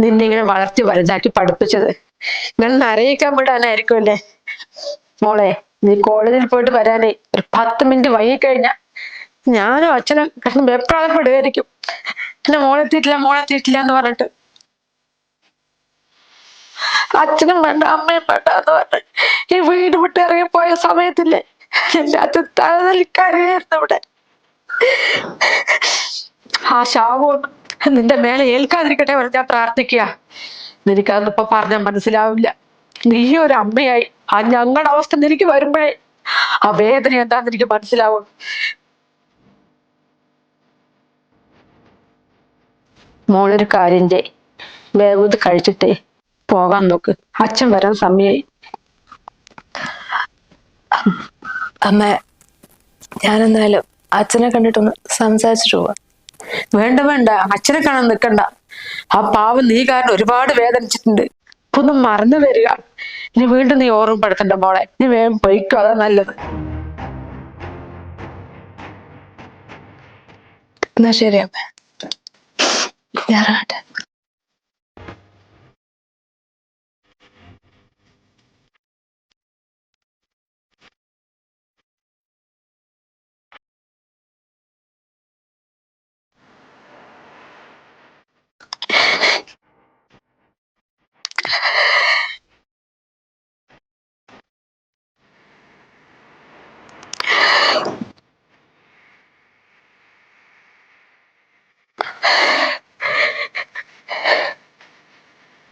നിന്നെ ഇങ്ങനെ വളർത്തി വലുതാക്കി പഠിപ്പിച്ചത് നിങ്ങൾ അറിയിക്കാൻ വിടാനായിരിക്കും അല്ലേ? മോളെ, നീ കോളേജിൽ പോയിട്ട് വരാനേ ഒരു 10 മിനിറ്റ് വൈകിക്കഴിഞ്ഞ ഞാനും അച്ഛനും കിടന്ന് വെപ്രാളപ്പെടുകയായിരിക്കും. എന്നെ മോളെത്തിയിട്ടില്ല എന്ന് പറഞ്ഞിട്ട്. അച്ഛനും വേണ്ട അമ്മയും വേണ്ട എന്ന് പറഞ്ഞ് ഈ വീട് വിട്ട് ഇറങ്ങിപ്പോയ സമയത്തില്ലേ എന്റെ അച്ഛൻ തലനിൽക്കാനായിരുന്നു ഇവിടെ. ആ ശാപമൊന്നും നിന്റെ മേലെ ഏൽക്കാതിരിക്കട്ടെ വരെ ഞാൻ പ്രാർത്ഥിക്കുക. നിനക്കതൊന്നും ഇപ്പൊ പറഞ്ഞാൽ മനസ്സിലാവില്ല. നീ ഒരു അമ്മയായി ആ ഞങ്ങളുടെ അവസ്ഥ നിനക്ക് വരുമ്പോഴേ ആ വേദന എന്താന്ന് എനിക്ക് മനസ്സിലാവും. മോളൊരു കാര്യം ചെയ്, വേഗം ഇത് കഴിച്ചിട്ടേ പോകാൻ നോക്ക്. അച്ഛൻ വരാൻ സമയായി. അമ്മ, ഞാനെന്നാലും അച്ഛനെ കണ്ടിട്ടൊന്ന് സംസാരിച്ചിട്ട് പോവാ. വേണ്ട വേണ്ട, അച്ഛനെ കാണാൻ നിൽക്കണ്ട. ആ പാവം നീ കാരണം ഒരുപാട് വേദനിച്ചിട്ടുണ്ട്. ഇപ്പൊ ഒന്ന് മറന്നു വരിക. ഇനി വീണ്ടും നീ ഓർമ്മപ്പെടുത്തണ്ട മോളെ. നീ വേഗം പൊയ്ക്കോ, അതാ നല്ലത്. എന്നാ ശരി അമ്മ, ഞാൻ ഇറങ്ങട്ടെ.